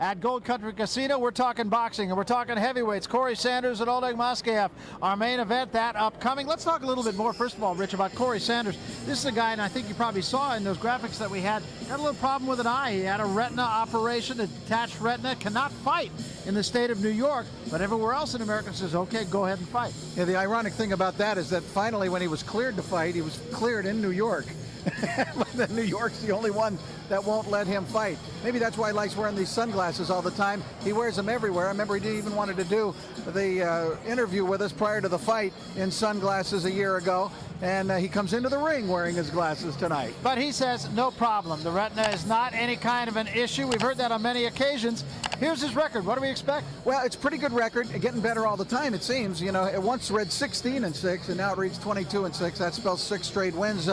at Gold Country Casino. We're talking boxing, and we're talking heavyweights. Corey Sanders and Oleg Maskaev, our main event, that upcoming. Let's talk a little bit more, first of all, Rich, about Corey Sanders. This is a guy, and I think you probably saw in those graphics that we had a little problem with an eye. He had a retina operation, a detached retina, cannot fight in the state of New York, but everywhere else in America says, okay, go ahead and fight. Yeah, the ironic thing about that is that finally when he was cleared to fight, he was cleared in New York. But then New York's the only one that won't let him fight. Maybe that's why he likes wearing these sunglasses all the time. He wears them everywhere. I remember he even wanted to do the interview with us prior to the fight in sunglasses a year ago, and he comes into the ring wearing his glasses tonight. But he says, no problem. The retina is not any kind of an issue. We've heard that on many occasions. Here's his record. What do we expect? Well, it's a pretty good record. Getting better all the time, it seems. You know, it once read 16-6, and now it reads 22-6. That spells 6 straight wins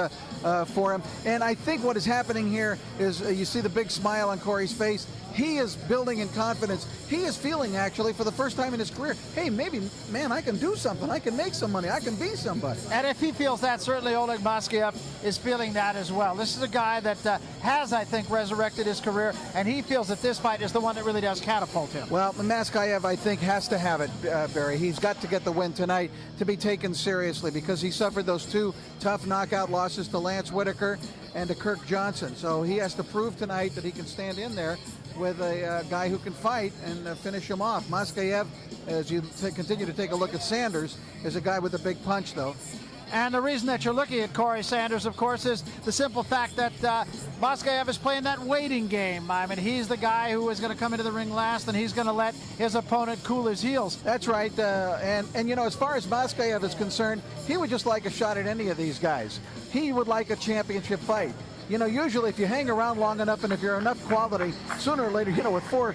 for him. And I think what is happening here is you see the big smile on Corey's face. He is building in confidence. He is feeling, actually, for the first time in his career, hey, maybe, man, I can do something. I can make some money. I can be somebody. And if he feels that, certainly Oleg Maskaev is feeling that as well. This is a guy that has, I think, resurrected his career, and he feels that this fight is the one that really does catapult him. Well, Maskaev, I think, has to have it, Barry. He's got to get the win tonight to be taken seriously because he suffered those 2 tough knockout losses to Lance Whitaker and to Kirk Johnson. So he has to prove tonight that he can stand in there with a guy who can fight and finish him off. Maskaev, as you continue to take a look at Sanders, is a guy with a big punch, though. And the reason that you're looking at Corey Sanders, of course, is the simple fact that Maskaev is playing that waiting game. I mean, he's the guy who is going to come into the ring last, and he's going to let his opponent cool his heels. That's right. And you know, as far as Maskaev is concerned, he would just like a shot at any of these guys. He would like a championship fight. You know, usually if you hang around long enough and if you're enough quality, sooner or later, you know, with 4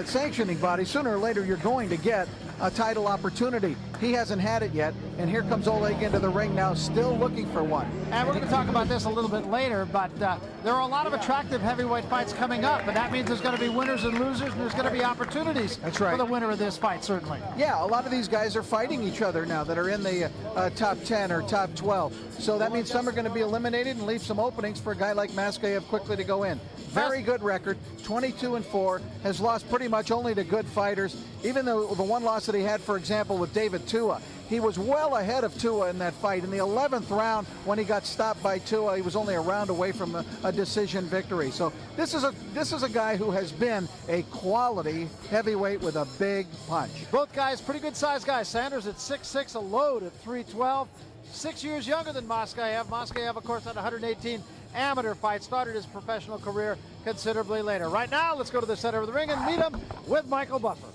sanctioning bodies, sooner or later you're going to get a title opportunity. He hasn't had it yet, and here comes Oleg into the ring now, still looking for one. And we're going to talk about this a little bit later, but there are a lot of attractive heavyweight fights coming up, and that means there's going to be winners and losers, and there's going to be opportunities for the winner of this fight, certainly. Yeah, a lot of these guys are fighting each other now that are in the top 10 or top 12. So that means some are going to be eliminated and leave some openings for a guy like Maskaev quickly to go in. Very good record, 22-4, has lost pretty much only to good fighters. Even though the one loss that he had, for example, with David Tua, he was well ahead of Tua in that fight. In the 11th round, when he got stopped by Tua, he was only a round away from a decision victory. So this is a guy who has been a quality heavyweight with a big punch. Both guys, pretty good sized guys. Sanders at 6'6", a load at 312. 6 years younger than Maskaev. Maskaev, of course, had 118 amateur fights, started his professional career considerably later. Right now, let's go to the center of the ring and meet him with Michael Buffer.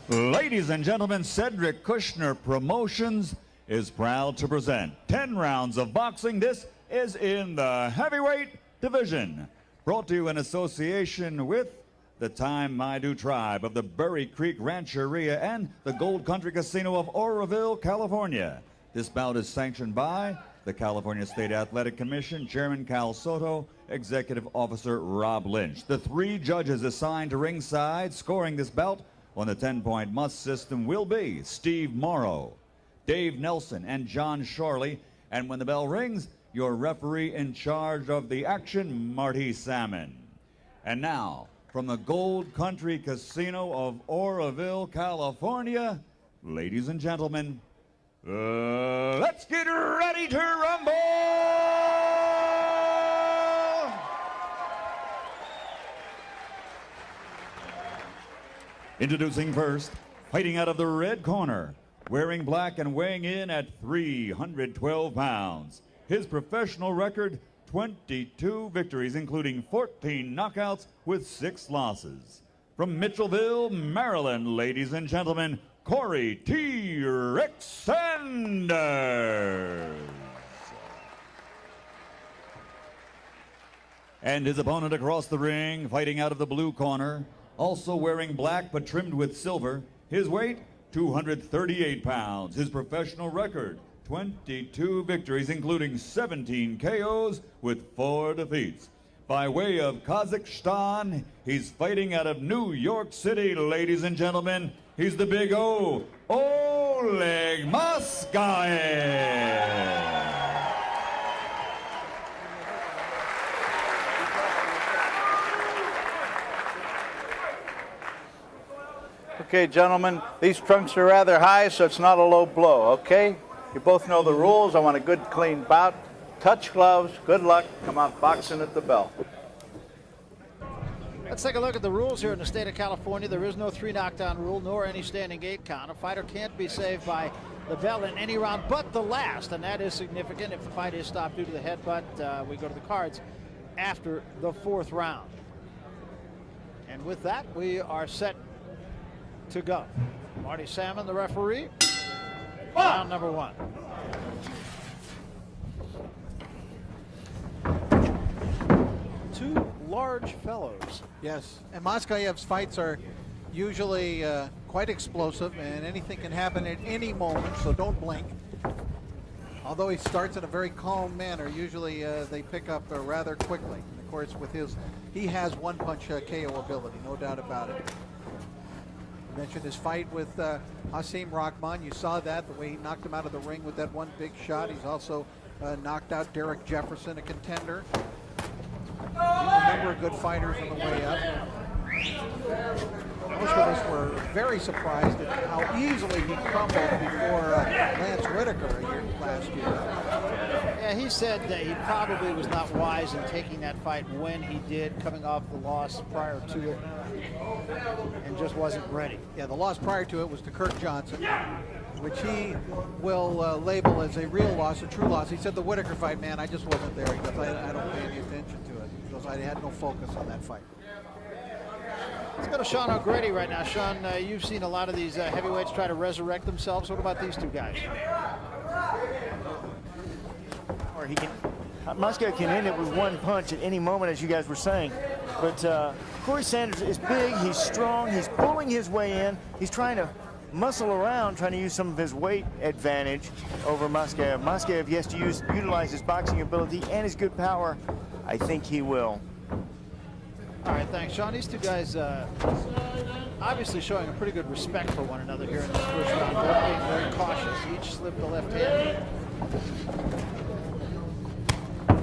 Ladies and gentlemen, Cedric Kushner Promotions is proud to present 10 rounds of boxing. This is in the heavyweight division. Brought to you in association with the Time Maidu Tribe of the Burry Creek Rancheria and the Gold Country Casino of Oroville, California. This bout is sanctioned by the California State Athletic Commission, Chairman Cal Soto, Executive Officer Rob Lynch. The 3 judges assigned to ringside scoring this bout on the 10-point must system will be Steve Morrow, Dave Nelson, and John Shorley. And when the bell rings, your referee in charge of the action, Marty Salmon. And now, from the Gold Country Casino of Oroville, California, ladies and gentlemen, let's get ready to rumble! Introducing first, fighting out of the red corner, wearing black and weighing in at 312 pounds. His professional record, 22 victories, including 14 knockouts with 6 losses. From Mitchellville, Maryland, ladies and gentlemen, Corey T-Rex Sanders. And his opponent across the ring, fighting out of the blue corner, also wearing black but trimmed with silver. His weight, 238 pounds. His professional record, 22 victories, including 17 KOs with 4 defeats. By way of Kazakhstan, he's fighting out of New York City, ladies and gentlemen. He's the Big O, Oleg Maskaev. Okay, gentlemen, these trunks are rather high, so it's not a low blow, okay? You both know the rules. I want a good, clean bout. Touch gloves. Good luck. Come out boxing at the bell. Let's take a look at the rules here in the state of California. There is no 3 knockdown rule, nor any standing gate count. A fighter can't be saved by the bell in any round but the last, and that is significant. If the fight is stopped due to the headbutt, we go to the cards after the 4th round. And with that, we are set to go. Marty Salmon, the referee. Round number 1. Two large fellows. Yes, and Maskaev's fights are usually quite explosive, and anything can happen at any moment, so don't blink. Although he starts in a very calm manner, usually they pick up rather quickly. And of course, with he has one-punch KO ability, no doubt about it. I mentioned his fight with Hasim Rahman. You saw that, the way he knocked him out of the ring with that one big shot. He's also knocked out Derek Jefferson, a contender. A number of good fighters on the way up. Most of us were very surprised at how easily he crumbled before Lance Whitaker last year. Yeah, he said that he probably was not wise in taking that fight when he did, coming off the loss prior to it, and just wasn't ready. Yeah, the loss prior to it was to Kirk Johnson, which he will label as a real loss, a true loss. He said the Whitaker fight, man, I just wasn't there. He goes, I don't pay any attention to it. He goes, I had no focus on that fight. Let's go to Sean O'Grady right now. Sean, you've seen a lot of these heavyweights try to resurrect themselves. What about these two guys? Or Maskaev can end it with one punch at any moment, as you guys were saying. But Corey Sanders is big, he's strong, he's pulling his way in. He's trying to muscle around, trying to use some of his weight advantage over Maskaev. Maskaev, he has to utilize his boxing ability and his good power. I think he will. All right, thanks, Sean. These two guys obviously showing a pretty good respect for one another here in this first round. Both being very cautious. Each slipped the left hand.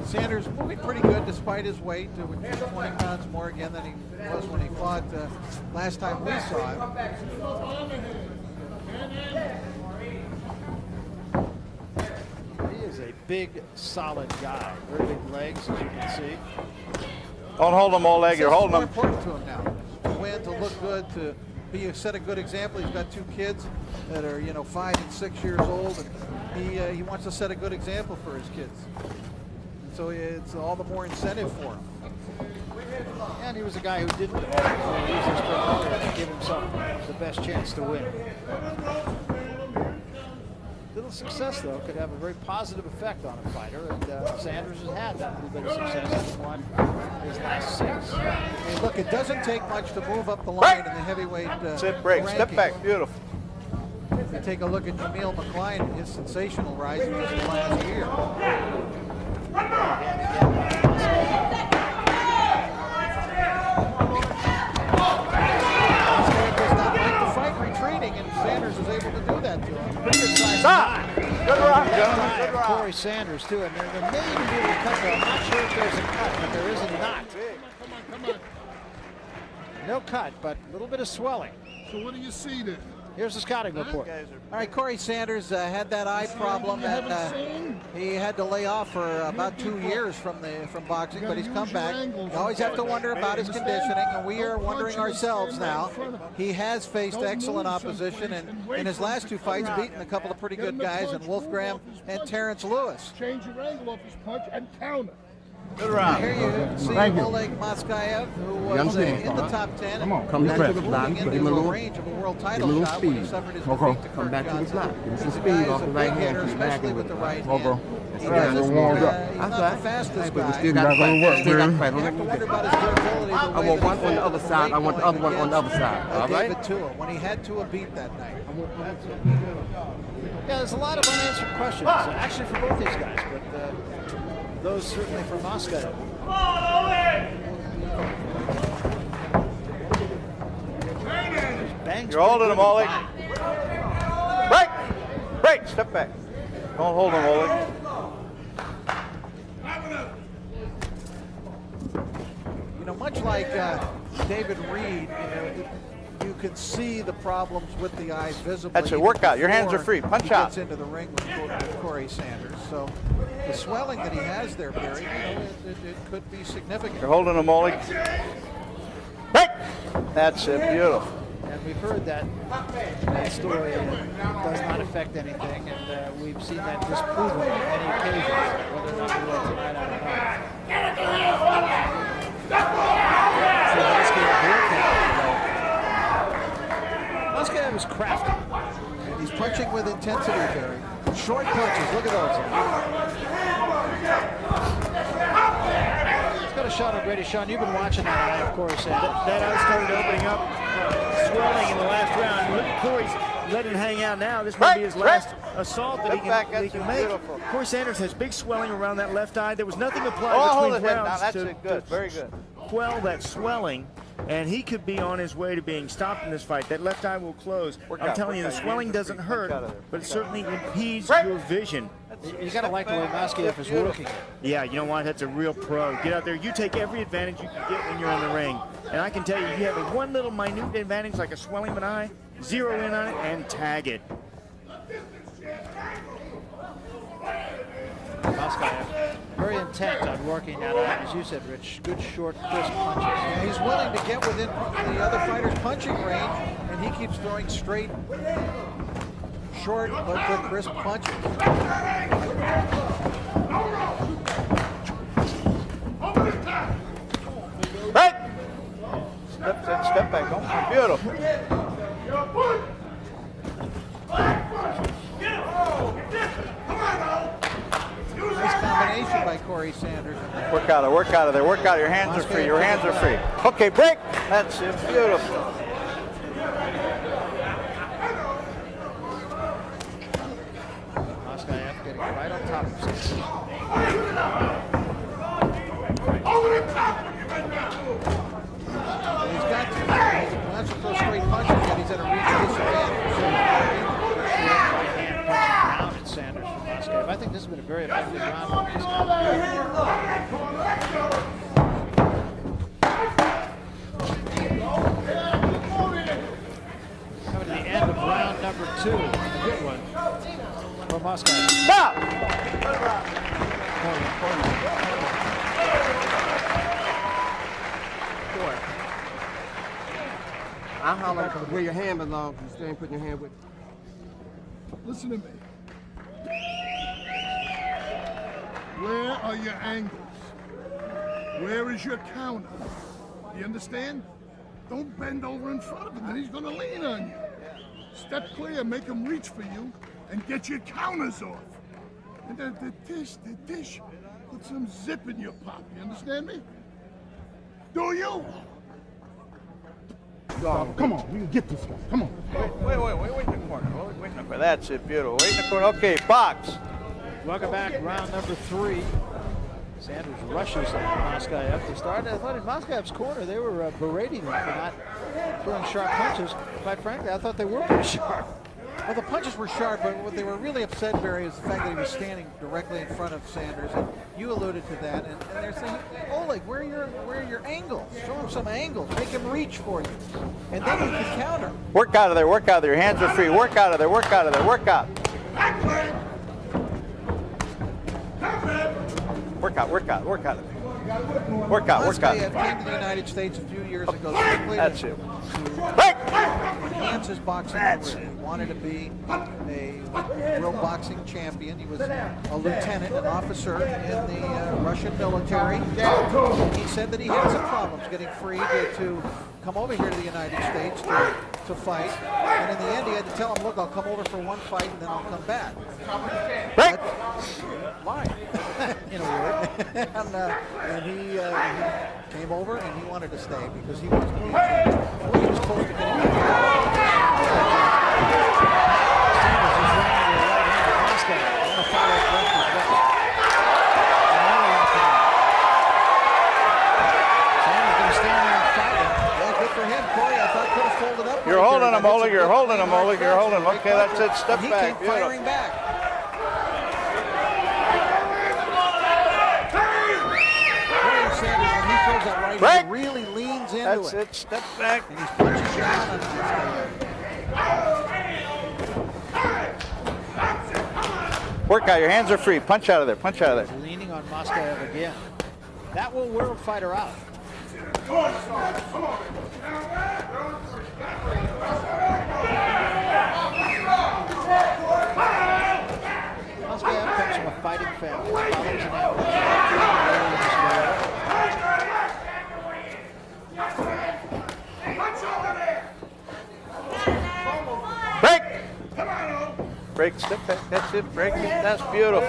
Sanders moving pretty good despite his weight, which is 20 pounds more again than he was when he fought last time we saw him. He is a big, solid guy. Very big legs, as you can see. Don't hold him, Oleg. You're holding him. It's more important to him now. To win, to look good, to set a good example. He's got 2 kids that are, 5 and 6 years old, and he wants to set a good example for his kids. So it's all the more incentive for him. And he was a guy who didn't use his strength to give himself the best chance to win. Little success, though, could have a very positive effect on a fighter, and Sanders has had that little bit of success. He's won his last 6. Hey, look, it doesn't take much to move up the line in the heavyweight Sit, break, rankings. step back, beautiful. You take a look at Jameel McCline and his sensational rise in just the last year. Does not like the fight retreating, and Sanders is able to do that to him. Pretty good size. Stop! Good round, gentlemen. Good round. Corey Sanders, too, and there may even be a cut there. I'm not sure if there's a cut, but there is a knot. Come on. No cut, but a little bit of swelling. So what do you see then? Here's the scouting report. All right, Corey Sanders had that eye problem that he had to lay off for about 2 years from boxing, but he's come back. You always have to wonder about his conditioning, and we are wondering ourselves now. He has faced excellent opposition, and in his last 2 fights, beaten a couple of pretty good guys, in Wolfgram and Terrence Lewis. Change your angle off his punch and counter. Good round. Here you see Oleg Maskaev, who was in the top 10. Come on, come back to the block. Moving Give him a into a little, range of a world give him a title little shot when he speed. suffered his Come defeat to Kirk back to the Johnson. block. Give him some The speed guy is off a the big right hitter, hand. Keep back especially in with the right He's hand. He not doesn't, gonna warm up. he's not the fastest But we guy. still got to fight. Still got to fight. You have to wonder about his durability. I want one on the other side. I want the other one on the other side. All right? David Tua, when he had Tua beat that night. Yeah, there's a lot of unanswered questions, actually for both these guys, but those certainly for Maskaev. You're holding him, Oleg. Break! Break! Step back. Don't hold him, Oleg. Much like David Reed, you can see the problems with the eye visibly. That's a workout. Your hands are free. Punch he out. Gets into the ring with Corey Sanders. So the swelling that he has there, Barry, it could be significant. You're holding him, Oleg. Break! That's it. Beautiful. And we've heard that story does not affect anything, and we've seen that disproven on many occasions. Whether or not we will tonight, I don't know. Maskaev is crafty. And he's punching with intensity, Barry. Short punches. Look at those. He's got a shot already. Sean, you've been watching that eye, of course. That eye started opening up, swelling in the last round. Look, Corey's letting it hang out now. This might be his last assault that he can make. Beautiful. Corey Sanders has big swelling around that left eye. There was nothing applied hold between it now. rounds That's to it. Good. Very good. quell that swelling, and he could be on his way to being stopped in this fight. That left eye will close. I'm telling you, the swelling doesn't hurt, but it certainly impedes your vision. You got to like the way Maskaev is working. Yeah, you know what? That's a real pro. Get out there. You take every advantage you can get when you're in the ring. And I can tell you, you have a one little minute advantage like a swelling of an eye, zero in on it, and tag it. Maskaev, very intent on working that eye, as you said, Rich. Good, short, crisp punches. Yeah, he's willing to get within the other fighter's punching range, and he keeps throwing straight, short, but good, crisp punches. Right! Step back. Oh, beautiful. Nice combination by Corey Sanders. Work out of there. Work out. Your hands are free. Your hands are free. Okay, break. That's it. Beautiful. Maskaev getting right on top of Sanders. He's got to. He wants to throw straight punches, and he's at a reach disadvantage. Hand punching down at Sanders from Maskaev. I think this has been a very effective round for Coming to the end of round number 2. A good one for Maskaev. Stop! I holler where your hand belongs. You stand putting your hand with. Listen to me. Where are your angles? Where is your counter? You understand? Don't bend over in front of him, then he's gonna lean on you. Step clear, make him reach for you, and get your counters off. And the dish, put some zip in your pop. You understand me? Do you? Come on, we can get this guy. Come on. Wait in the corner. Wait in the corner. That's it. Beautiful. Wait in the corner. Okay, box. Welcome back, round number 3. Sanders rushes Maskaev to start. I thought in Maskaev's corner they were berating him for not throwing sharp punches. Quite frankly, I thought they were pretty sharp. Well, the punches were sharp, but what they were really upset, Barry, is the fact that he was standing directly in front of Sanders. And you alluded to that, and they're saying, Oleg, where are your angles? Show him some angles. Make him reach for you. And then you can counter. Work out of there. Work out of there. Your hands are free. Work out of there. Work out of there. Work out. Work out. Work out. Work out of there. Work out. Work out. Maskaev came to the United States a few years ago simply That's to it. Break! enhance his boxing career. He wanted to be a real boxing champion. He was a lieutenant, an officer in the Russian military. He said that he had some problems getting free to come over here to the United States to fight. And in the end, he had to tell him, look, I'll come over for one fight and then I'll come back. Break! Lied. In a word. and he came over and he wanted to stay because he was close to getting the Sanders is running to the right hand of Maskaev. I want to follow his left as well. Another left hand. Sanders going to stand there and fight him. Well, good for him. Corey, I thought could have folded up. You're holding him, Oleg. You're holding him, Oleg. You're holding him. Okay, that's it. Step He back. came firing back. Corey Sanders, when he throws that right, Break. he really leans leans into That's it. it. Step back. And he's punching down on Maskaev. Work out. Your hands are free. Punch out of there. Punch out of there. He's leaning on Maskaev again. That will wear a fighter out. Maskaev comes from a fighting family. His father's an Break. Break. Step back. That's it. Break it. That's beautiful.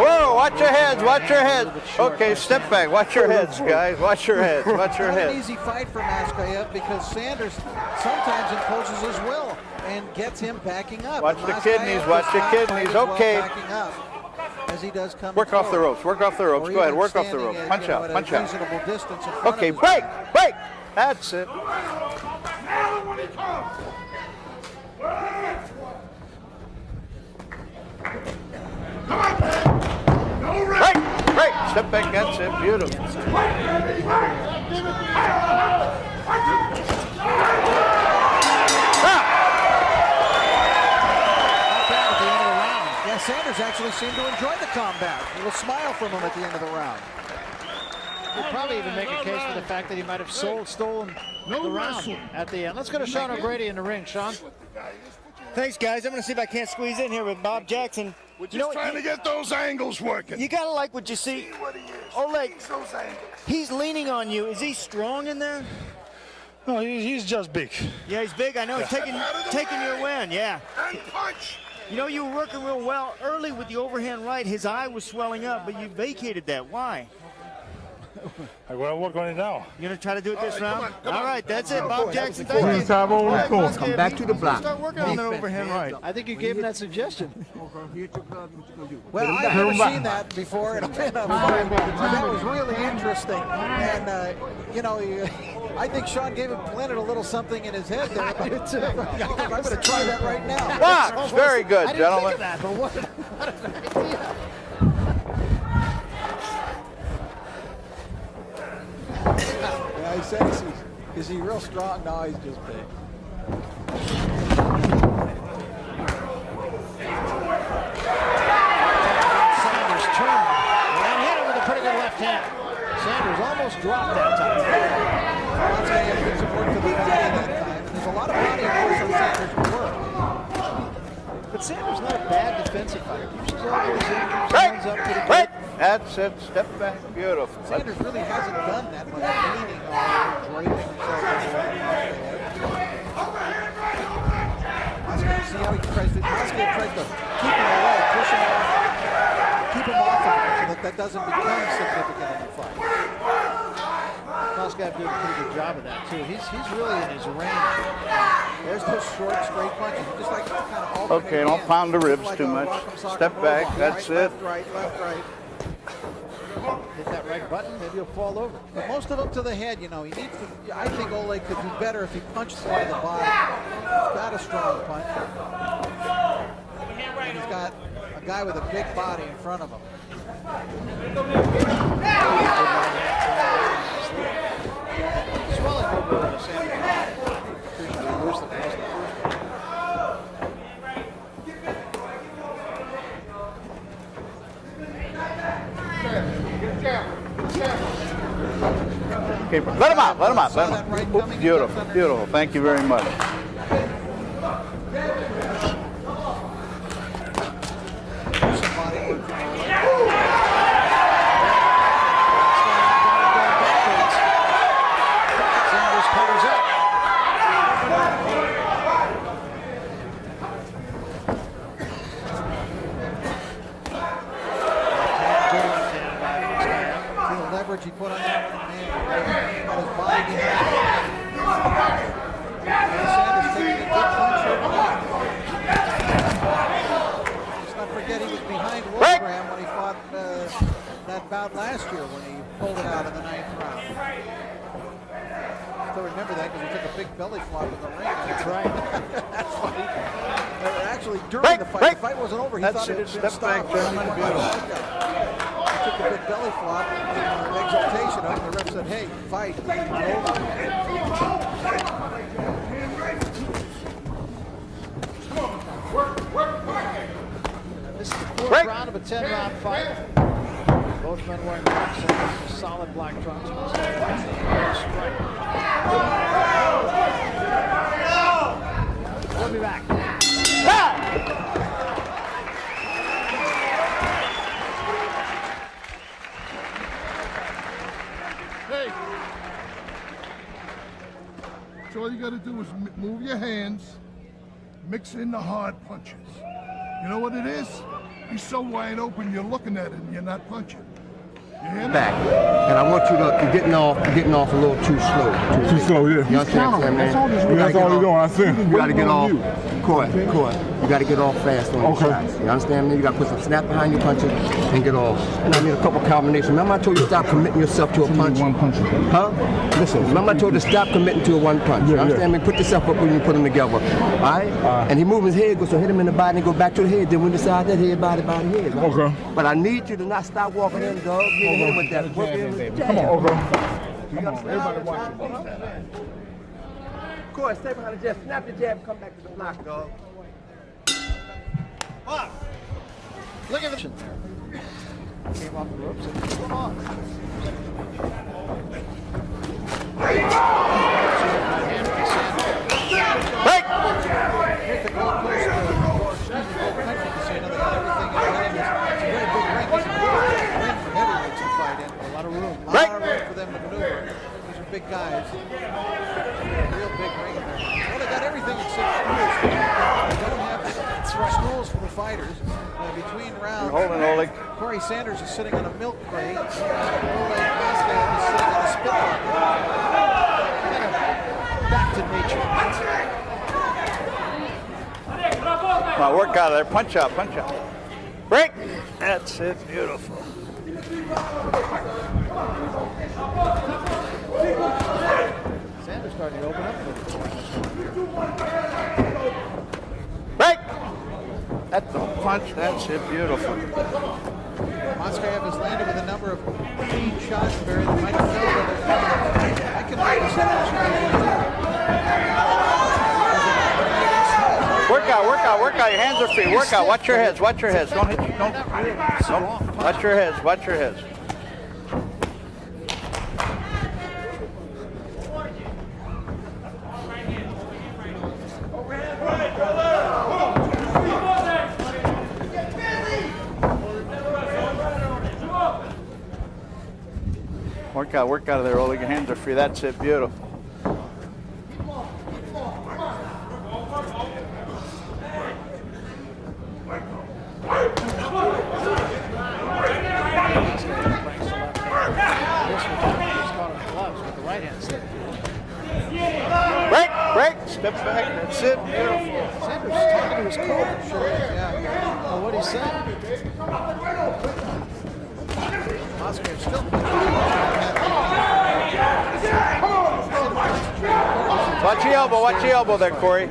Whoa, watch your heads, watch your heads. Okay, step back. Watch your heads, guys. Watch your heads. Watch your Not an heads. easy fight for Maskaev because Sanders sometimes imposes his will and gets him backing up. Watch And the Maskaev kidneys, watch does the not kidneys. fight as well Okay. backing up as he does coming Work off the forward. ropes. Work off the ropes. Or Go ahead. even Work off the standing ropes. at, Punch at out. a Punch out. reasonable distance in front Okay, of his break. guy. Break. That's it. Break. Break. Step back. That's it. Beautiful. Yeah, Sanders actually seemed to enjoy the combat. A little smile from him at the end of the round. We'll probably even make a case for the fact that he might have stolen the round at the end. Let's go to Sean O'Grady in the ring. Sean? Thanks, guys. I'm going to see if I can't squeeze in here with Bob Jackson. We're just trying to get those angles working. You got to like what you see. Oleg, he's leaning on you. Is he strong in there? No, he's just big. Yeah, he's big. I know. He's taking your win. Yeah. And punch. You know, you were working real well early with the overhand right. His eye was swelling up, but you vacated that. Why? I'm going to work on it now. You going to try to do it this round? come on. all right, that's it. Bob Jackson, thank you. Come back to the block. Start working on that overhand right. I think you gave him that suggestion. Well, I've never seen that before in a fight. That was really interesting. And, you know, I think Sean gave him planted a little something in his head there. I'm going to try that right now. Box. Very good, I didn't think gentlemen. of that, but what an idea. Yeah, he says is he real strong? No, he's just big. Sanders turned and hit him with a pretty good left hand. Sanders almost dropped that time. Maskaev did some work to the body that time. And there's a lot of body force on Sanders' work. But Sanders not a bad defensive fighter. Keeps his elbows in, keeps his Break. hands up pretty Break. good. That's it. Step back. Beautiful. Sanders really hasn't done that much leaning or draping himself away. Maskaev, see how he tries to, Maskaev tries to keep him away, push him off, keep him off of him so that doesn't become significant in the fight. Maskaev did a pretty good job of that, too. He's really in his range. There's those short, straight punches. He just likes to kind of alternate Okay, don't hands. pound the ribs Like too a much. rock'em sock'em Step back. robot. That's Right, it. Left, right, left, right. Hit that right button, maybe he'll fall over. But most of them to the head, you know. He needs to. I think Oleg could do better if he punched more to the body. He's got a strong punch. And he's got a guy with a big body in front of him. Swelling over Sanders. Appreciably worse than it was the first one. Okay, let him out. Let him out. Saw Let him that right out. Ooh, coming. beautiful. Beautiful. Thank you very much. Some body work from Oleg. Sanders covers up. See the leverage he put on that one, man. Got his body behind him. Sanders taking a good punch here. Let's not forget he was behind Wolfram when he fought that bout last year when he pulled it out in the 9th round. Still remember that because he took a big belly flop in the ring. That's right. That's funny. Actually, during Break, the fight, break. the fight wasn't over. He That's thought it it. had been Step back, stopped. gentlemen. Beautiful. took a big belly flop, exultation of it. The ref said, hey, fight, not over. This is the fourth round of a 10-round fight. Both men wearing black shirts, solid black trunks. We'll be back. Hey. So all you got to do is move your hands, mix in the hard punches. You know what it is? He's so wide open, you're looking at it and you're not punching. You hear me? Back. And I want you to, you're getting off a little too slow. Too slow, yeah. You understand what I'm saying, man? That's all you're doing, I see. You got to get off. Court. You got to get off fast on your shots. You understand me? You got to put some snap behind your punches and get off. And I need a couple combinations. Remember I told you to stop committing yourself to a punch? One punch. Huh? Listen, remember I told you to stop committing to a one punch. You understand me? Put yourself up when you put them together. All right? And he move his head, so hit him in the body and go back to the head. Then we decide that head, body, head. Right? Okay. But I need you to not stop walking in, dog. Get him with that. Work in with the jab. Come on, okay. Come on, everybody watching. Of course, stay behind the jab. Snap the jab and come back to the block, dog. Look at the came off the ropes and put him on. Break! Hit the goalpost. A lot of room for them to maneuver. These are big guys. Real big ring in there. Well, they got everything except schools. They don't have schools for the fighters. Between rounds, You're holding, Oleg. Corey Sanders is sitting on a milk crate. Oleg Maskaev is sitting on a spit bucket. Kind of back to nature. Come on, work out of there. Punch out, punch out. Break. That's it. Beautiful. Sanders starting to open up a little bit. Break. That's a punch. That's it. Beautiful. Maskaev has landed with a number of clean shots, Barry, that might have failed other. I can make Work out. Your hands are free. Work out. Watch your heads. Don't hit you. Don't. Watch your heads. Work out of there, Oleg. Your hands are free. That's it. Beautiful. Break. Step back. That's it. Beautiful. Sanders talking to his coach. Sure is, yeah. Oh, what he said. Maskaev still. Watch your elbow there, Corey.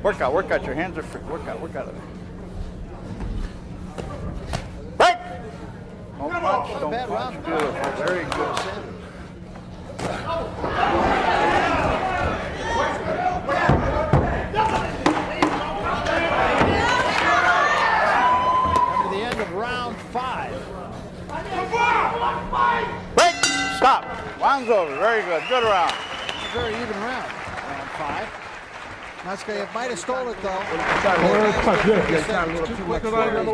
Work out. Your hands are free. Work out of there. Break. Don't punch. Beautiful. Very good. Coming to the end of round 5. Break. Stop. Round's over. Very good. Good round. A very even round. Round 5. Maskaev might have stole it, though.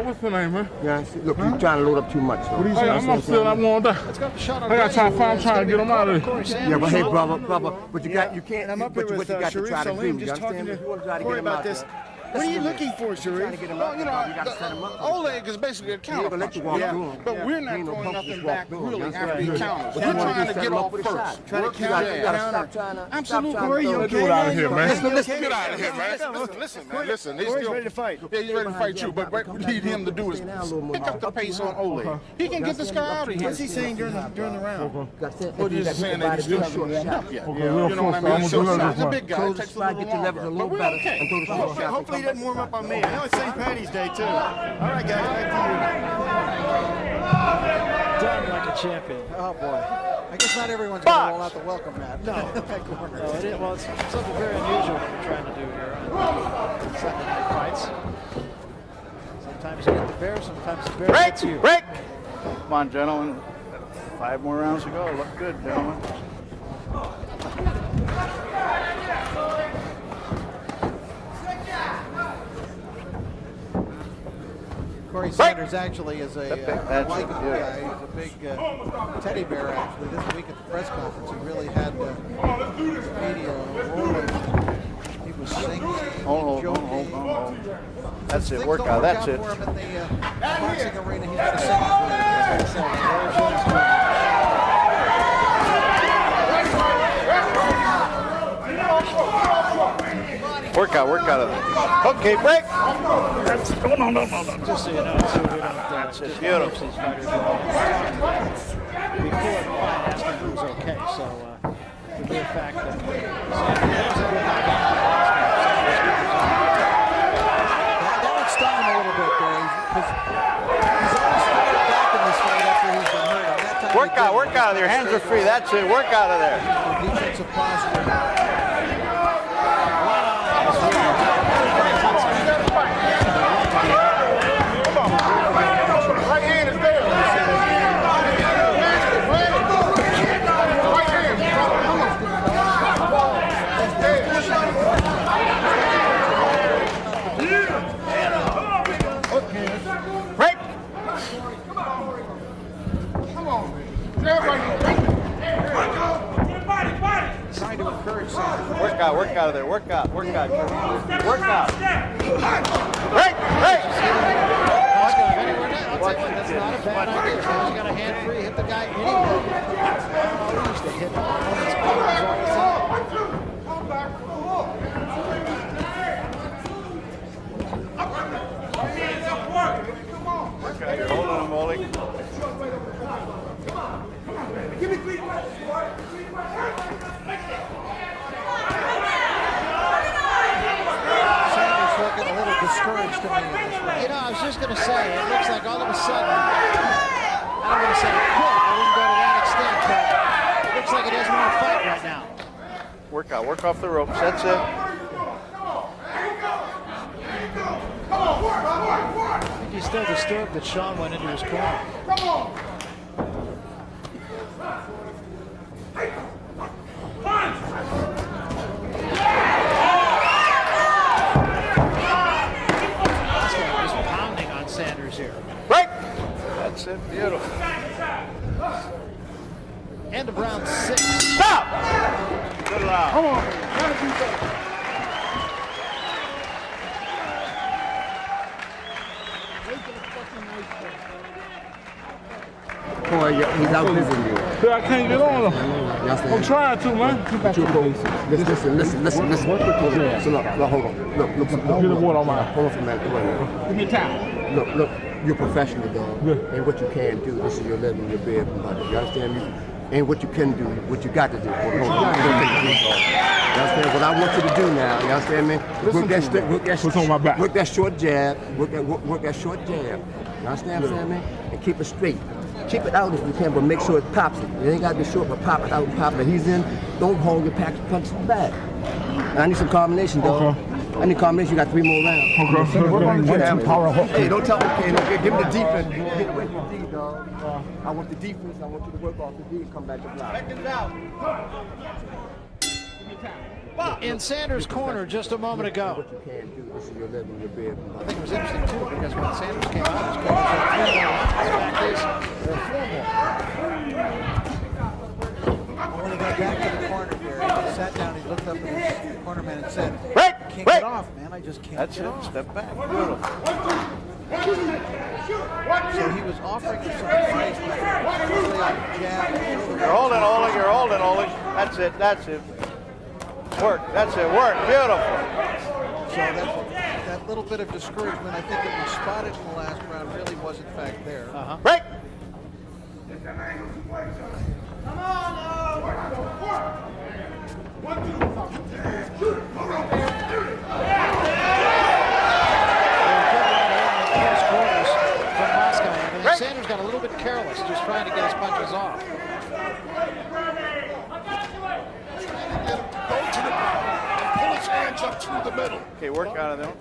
What's the name, man? Yeah, look, you're trying to load up too much. What are you saying? I'm still not going to die. Let's go shot on I got time. I'm trying to get him out of here. Yeah, but hey, brother, but you can't. And I'm up here with Sharif, just talking to Corey about this. What are you looking for, Sharif? Well, you know, Oleg is basically a counter puncher. But we're not throwing nothing back really after he counters. We're trying to get off first. Work counter. Absolutely. Corey, you okay? Get out of here, man. Listen, get out of here, man. Listen, man. Listen. Corey's ready to fight. Yeah, he's ready to fight you. But what we need him to do is pick up the pace on Oleg. He can get this guy out of here. What's he saying during the round? Well, he's just saying that he's still hasn't warmed up yet. Okay, You know what I mean? I'm gonna do He's a big guy. Throw It the takes a slide, little get your levels a longer. little But we're better, okay. and throw the short shot. Hopefully he doesn't warm up on me. I know it's St. Patty's Day, too. All right, guys, back Done like a champion. Oh, boy. I guess not everyone's going to roll out the welcome mat. No. That corner. No, it is, well, it's something very unusual that we're trying to do here on Sunday night fights. Sometimes you get the bear, sometimes the bear gets you. Break! Come on, gentlemen. 5 more rounds to go. Look good, gentlemen. Corey Sanders actually is a That's likable it, guy. He's a big teddy bear, actually. This week at the press conference, he really had the media rolling. He was singing, Hold. That's it. Work out. That's it. For him in the boxing arena. He's the singing. Work out of it. Okay, break. No. Just so you know, so we don't That's it. just Beautiful. these fighters before the fight asking if it was okay. So the mere fact that That would stung him a little bit, Gary, because he's always fighting back in this fight after he's been hurt. And that time Work out. Your hands are free. That's it. Work out of there. The defensive posture. Right hand is there. Right hand. Come on. It's there. Break. Come on. Everybody. Trying to encourage Sanders. Work out of there. Work out. Break. anywhere. I'll tell you, that's not a bad idea. As long as you got a hand free, hit the guy anywhere. We used to hit opponents' arms all the time. Okay, you're holding him, Oleg. Sanders looking a little discouraged to me in this fight. You know, I was just going to say, it looks like all of a sudden, I don't want to say it quit, I wouldn't go to that extent, but it looks like it doesn't want to fight right now. Work out. Work off the ropes. That's it. I think he's still disturbed that Sean went into his corner. Come on. Maskaev is pounding on Sanders here. Break. That's it. Beautiful. End of round 6. Stop. Good round. Come on. Gotta do better. Boy, he's out visiting you. I can't get on him. I'm trying to, man. Listen. So look, hold on. Look. Get the water on my. Hold on for a minute. Give me a towel. Look, you're a professional, dog. Yeah. And what you can do, this is your living, your bed, buddy. You understand me? And what you can do, what you got to do. You understand? What I want you to do now, you understand me? Work that short jab. Work that short jab. You understand what I'm saying, man? And keep it straight. Keep it out if you can, but make sure it pops it. It ain't got to be short, but pop it out and pop it. He's in. Don't hold your punches back. And I need some combination, dog. Okay. I need combination. You got 3 more rounds. Hey, don't tell me, okay, don't give me the defense. Get away from D, dog. I want the defense. I want you to work off the D and come back to block. In Sanders' corner just a moment ago. What you can do, this is your living, your bed. I think it was interesting too because when Sanders came out, his coach said 3 more rounds. The fact is, there are 4 more. When he got back to the corner, Gary, he sat down, he looked up at his cornerman and said, Break. I can't get off, man. I just can't That's get it. off. Step back. Beautiful. So he was offering him some advice, but really on the jab. You're holding, Oleg. That's it. Work. That's it. Work. Beautiful. So that little bit of discouragement, I think that we spotted in the last round, really was in fact there. Break. hands up through the middle. Okay, work out of there.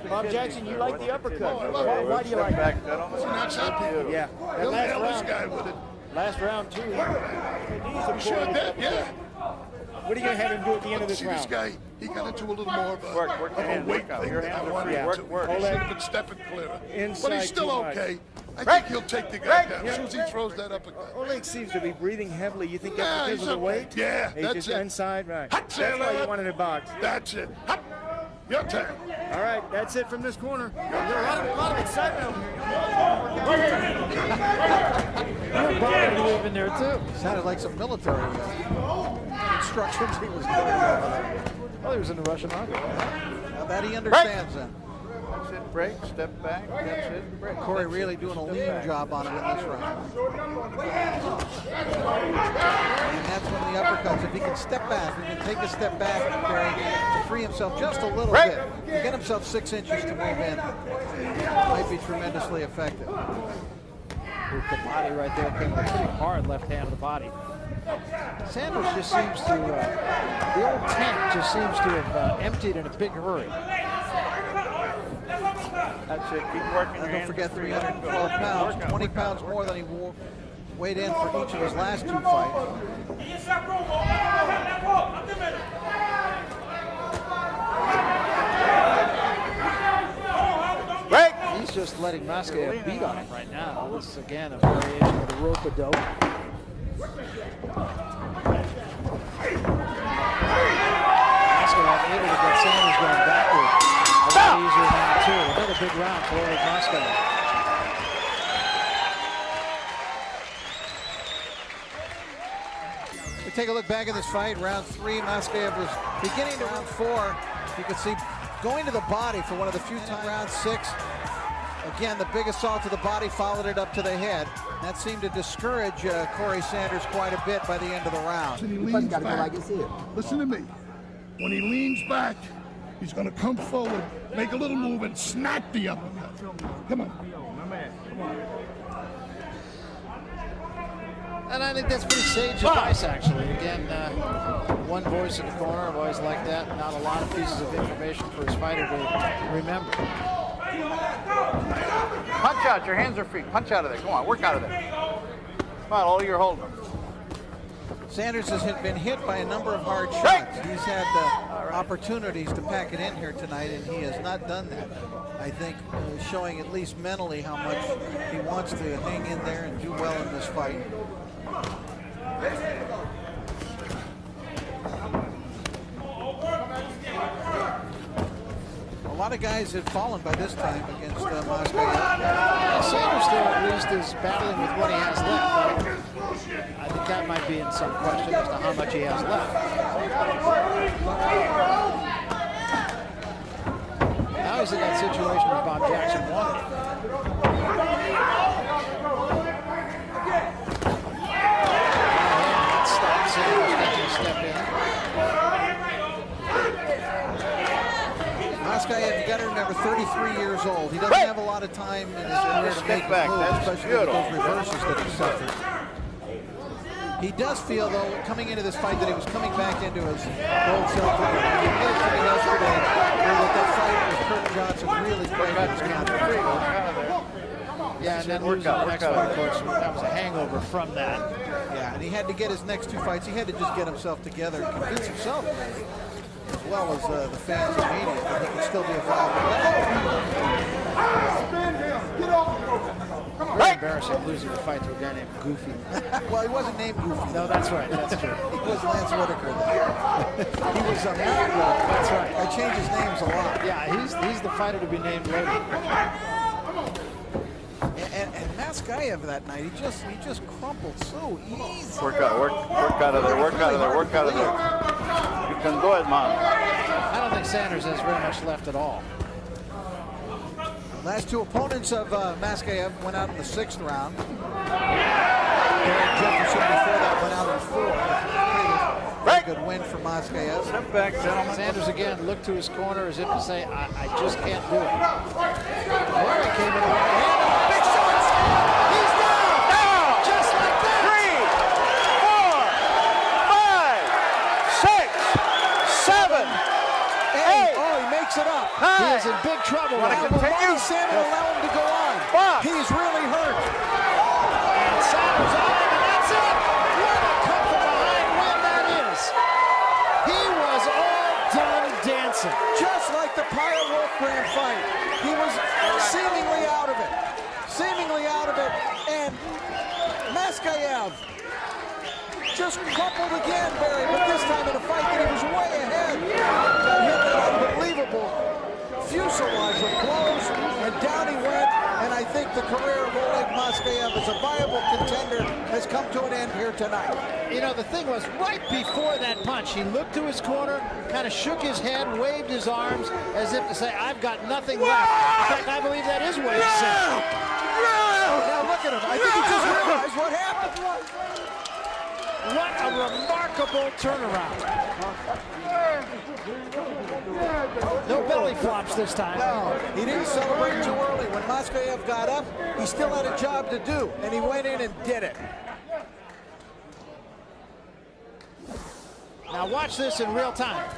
Bob Jackson, you like the uppercut. Why do you like back, it? gentlemen. See, that's happy. Yeah. He'll That nail this last guy round, with it. last round, too. He sure did, yeah. What are you going to have him do at the end of this See, this round? guy, he got into a little more of a, Work of your a hands, weight work out. thing Your than I hands are wanted free. him Work, to. work. He should Oleg. have been stepping clearer. Inside But he's still too much. okay. I think he'll take the guy down as soon as he throws that uppercut. Oleg seems to be breathing heavily. You think Yeah, that's because he's of the okay. weight? Yeah, He's that's just it. inside, right. Hot That's why tail. you wanted to box. That's it. Hop. Your turn. All right, that's it from this corner. There's a lot of excitement over here. You live in there too. Sounded like some military instructions he was giving. Well, he was in the Russian Army. Now that he understands then. That's it, break, step back, that's it, break. Corey really doing a lean job on him in this round. And that's when the uppercuts, if he can step back, he can take a step back, Corey, to free himself just a little bit, to get himself 6 inches to move in, might be tremendously effective. With the body right there, came a pretty hard left hand of the body. Sanders just seems to, the old tank just seems to have emptied in a big hurry. That's it, keep working your And don't hands forget free. 312 pounds, 20 pounds more than he weighed in for each of his last 2 fights. Break! He's just letting Maskaev beat on him right now. This is again a variation of the rope-a-dope. Maskaev able to get Sanders going backward. A lot easier than two. Another big round for Oleg Maskaev. We take a look back at this fight. Round 3, Maskaev was beginning to round 4. You can see going to the body for one of the few times. Round 6, again, the big assault to the body, followed it up to the head. That seemed to discourage Corey Sanders quite a bit by the end of the round. And he leans back. Listen to me. When he leans back, he's going to come forward, make a little move, and snap the uppercut. Come on. And I think that's pretty sage advice, actually. Again, one voice in the corner. I've always liked that. Not a lot of pieces of information for his fighter to remember. Punch out, your hands are free. Punch out of there, come on, work out of there. Come on, all you're holding. Sanders has been hit by a number of hard shots. He's had opportunities to pack it in here tonight, and he has not done that. I think showing at least mentally how much he wants to hang in there and do well in this fight. A lot of guys have fallen by this time against Maskaev. Sanders still at least is battling with what he has left. I think that might be in some question as to how much he has left. Now he's in that situation where Bob Jackson wanted him. That stops Sanders making a step in. Maskaev, you got to remember, 33 years old. He doesn't have a lot of time in his career to make back. his moves, That's especially with beautiful. those reverses that he suffered. He does feel, though, coming into this fight, that he was coming back into his old self. He admitted to me yesterday that fight with Kurt Johnson really played his counter. Yeah, and then losing the next fight, of course, that was a hangover from that. Yeah, and he had to get his next 2 fights. He had to just get himself together and convince himself, maybe, as well as the fans and media, that he could still be a viable Very embarrassing losing the fight to a guy named Goofy. Well, he wasn't named Goofy. No, that's right. That's true. He was Lance Whitaker. He was Matt Whitaker. That's right. I change his names a lot. Yeah, he's the fighter to be named later. And Maskaev that night, he just crumpled so easy. Work out of there, work out of there, work out of there. You can do it, man. I don't think Sanders has very much left at all. Last 2 opponents of Maskaev went out in the 6th round. Derek Jefferson before that went out in 4th. Very good win for Maskaev. Step back, gentlemen. Sanders again looked to his corner as if to say, I just can't do it. Larry came in with a hand. Big shots! He's down! Just like that! 3, 4, 5, 6, 7, 8, it up. He is in big trouble. Now, will Corey Sanders allow him to go on? He's really hurt. And Sanders on him, and that's it. What a come from behind win that is. He was all done dancing. Just like the Pyre Wolfgram fight. He was seemingly out of it. Seemingly out of it. And Maskaev just crumpled again, Barry, but this time in a fight that he was way ahead. And hit that unbelievable fuselage of blows, and down he went. And I think the career of Oleg Maskaev as a viable contender has come to an end here tonight. You know, the thing was, right before that punch, he looked to his corner, kind of shook his head, waved his arms, as if to say, I've got nothing left. In fact, I believe that is what he said. Now look at him. I think he just realized what happened. What a remarkable turnaround. No belly flops this time. No, he didn't celebrate too early. When Maskaev got up, he still had a job to do, and he went in and did it. Now watch this in real time.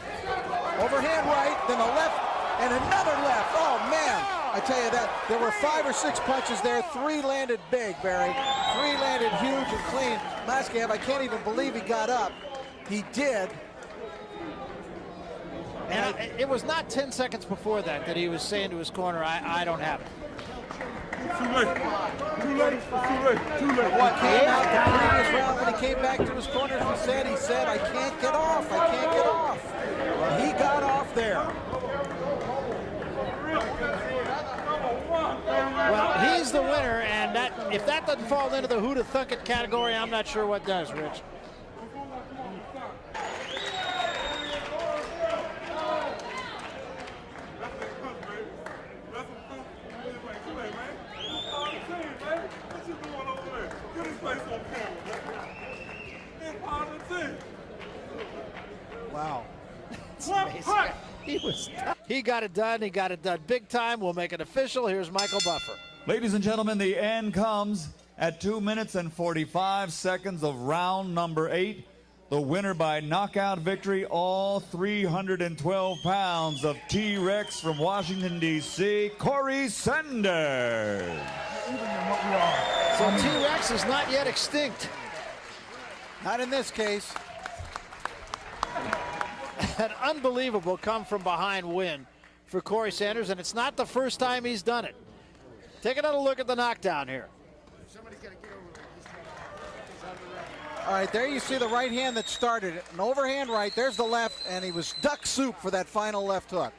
Overhand right, then a left, and another left. Oh, man. I tell you that, there were 5 or 6 punches there. 3 landed big, Barry. 3 landed huge and clean. Maskaev, I can't even believe he got up. He did. And it was not 10 seconds before that he was saying to his corner, I don't have it. Too late. Too late. Too late. Too late. What came out the previous round when he came back to his corner, he said, I can't get off. I can't get off. Well, he got off there. Well, he's the winner, and if that doesn't fall into the who'da thunk it category, I'm not sure what does, Rich. Wow. He got it done. He got it done big time. We'll make it official. Here's Michael Buffer. Ladies and gentlemen, the end comes at 2 minutes and 45 seconds of round number 8. The winner by knockout victory, all 312 pounds of T-Rex from Washington, D.C., Corey Sanders. So T-Rex is not yet extinct. Not in this case. An unbelievable come-from-behind win for Corey Sanders, and it's not the first time he's done it. Take another look at the knockdown here. All right, there you see the right hand that started it. An overhand right, there's the left, and he was duck soup for that final left hook.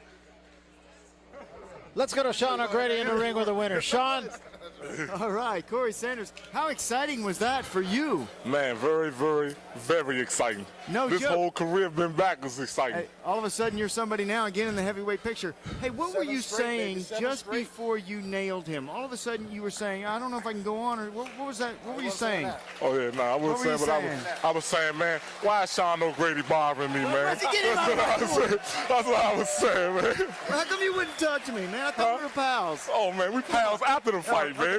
Let's go to Sean O'Grady in the ring with the winner. Sean. All right, Corey Sanders, how exciting was that for you? Man, very, very, very exciting. No this joke. whole career been back was exciting. Hey, all of a sudden, you're somebody now again in the heavyweight picture. Hey, what were you saying just before you nailed him? All of a sudden, you were saying, I don't know if I can go on, or what was that? What were you saying? Oh, yeah, I wasn't saying, but I was saying, man, why is Sean O'Grady bothering me, man? What's he getting on That's what I was saying, man. Well, how come you wouldn't talk to me, man? I thought we were pals. Oh, man, we pals after the fight, baby.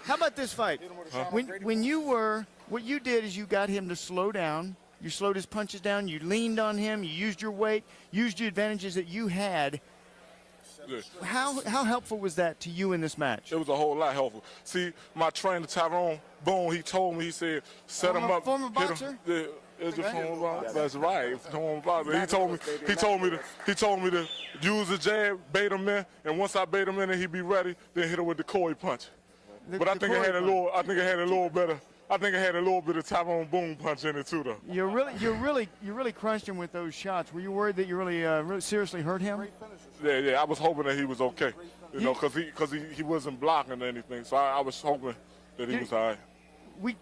How about this fight? When you were, what you did is you got him to slow down. You slowed his punches down. You leaned on him. You used your weight, used your advantages that you had. Yeah. How helpful was that to you in this match? It was a whole lot helpful. See, my trainer, Tyrone Boone, he told me, he said, set him up. Former boxer? Yeah, it's a former boxer. That's right, former boxer. He told me to use the jab, bait him in, and once I bait him in and he be ready, then hit him with the Corey punch. But I think it had a little bit of Tyrone Boone punch in it too, though. You really crunched him with those shots. Were you worried that you really seriously hurt him? Yeah. I was hoping that he was okay, because he wasn't blocking or anything. So I was hoping that he was all right.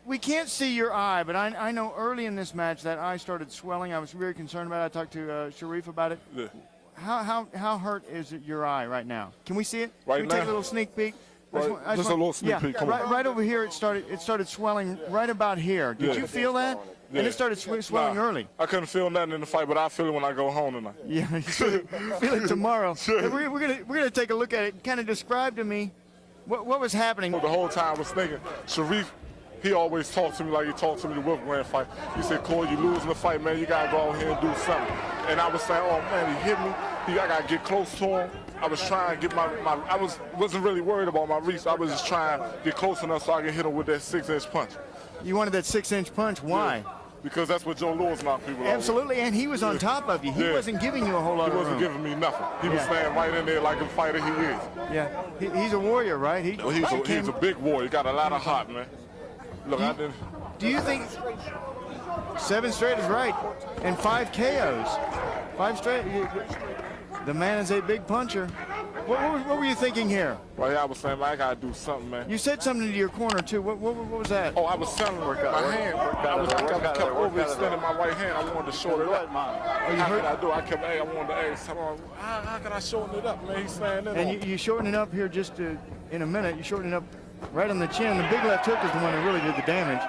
We can't see your eye, but I know early in this match that eye started swelling. I was very concerned about it. I talked to Sharif about it. Yeah. How hurt is it your eye right now? Can we see it? Right Can we now? take a little sneak peek? Right, just a little sneak peek. Come on. Right over here, it started swelling right about here. Did you feel that? Yeah. And it started swelling early. I couldn't feel nothing in the fight, but I feel it when I go home tonight. Yeah, you feel it tomorrow. Hey, we're gonna take a look at it. Kind of describe to me what was happening. The whole time I was thinking, Sharif, he always talked to me like he talked to me the Wolfgram fight. He said, Corey, you losing the fight, man. You gotta go out here and do something. And I was saying, oh man, he hit me. I got to get close to him. I was trying to get I wasn't really worried about my reach. I was just trying to get close enough so I could hit him with that 6-inch punch. You wanted that 6-inch punch. Why? Yeah, because that's what Joe Louis knocked people out. Absolutely, and he was on top of you. He wasn't giving you a whole lot of room. He wasn't giving me nothing. He was standing right in there like the fighter he is. Yeah, he's a warrior, right? He's a big warrior. He got a lot of heart, man. Look, do you think 7 straight is right, and 5 KOs, 5 straight? The man is a big puncher. What were you thinking here? Well, yeah, I was saying, man, I gotta do something, man. You said something to your corner too. What was that? Oh, I was selling my hand. I kept overextending my right hand. I wanted to shorten it up. How could I do? I wanted to ask someone, how can I shorten it up, man? He's standing in. And you shorten it up here just in a minute. You shorten it up right on the chin. The big left hook is the one that really did the damage.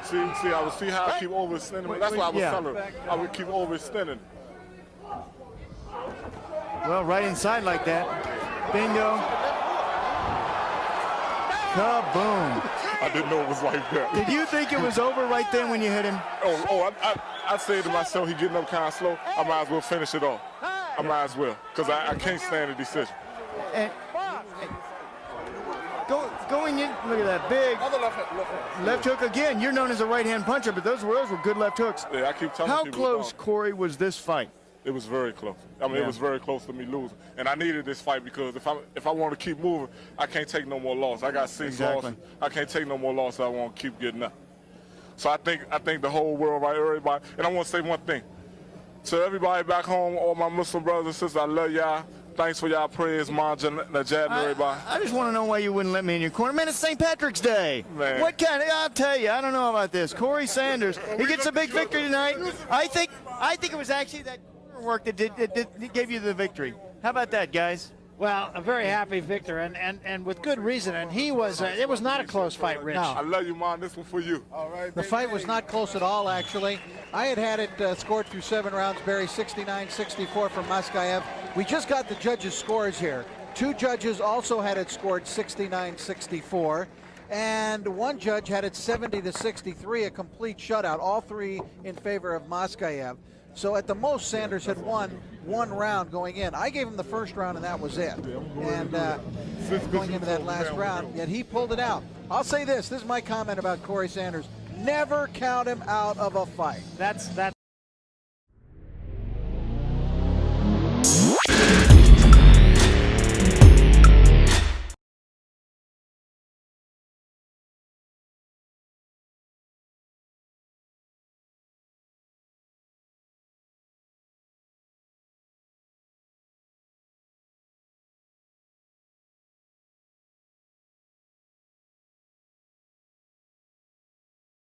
See how I keep overextending. That's why I was telling her. I would keep overextending. Well, right inside like that. Bingo. Kaboom. I didn't know it was like that. Did you think it was over right then when you hit him? I said to myself, he getting up kind of slow. I might as well finish it off. I might as well, because I can't stand a decision. And going in, look at that big left hook again. You're known as a right-hand puncher, but those were good left hooks. Yeah, I keep telling people. How close, about. Corey, was this fight? It was very close. It was very close to me losing. And I needed this fight because if I want to keep moving, I can't take no more loss. I got 6 losses. I can't take no more loss. I want to keep getting up. So I think the whole world, right, everybody. And I want to say one thing. To everybody back home, all my Muslim brothers and sisters, I love y'all. Thanks for y'all prayers, Najat, and everybody. I just want to know why you wouldn't let me in your corner. Man, it's St. Patrick's Day. Man. I'll tell you, I don't know about this. Corey Sanders, he gets a big victory tonight. I think it was actually that work that gave you the victory. How about that, guys? Well, a very happy victor, and with good reason. And he was. It was not a close fight, Rich. No. I love you, man. This one for you. All right. The fight was not close at all, actually. I had it scored through 7 rounds, Barry, 69-64 from Maskaev. We just got the judges' scores here. 2 judges also had it scored 69-64. And 1 judge had it 70-63, a complete shutout, all 3 in favor of Maskaev. So at the most, Sanders had won 1 round going in. I gave him the first round, and that was it. And going into that last round, yet he pulled it out. I'll say this is my comment about Corey Sanders. Never count him out of a fight. That's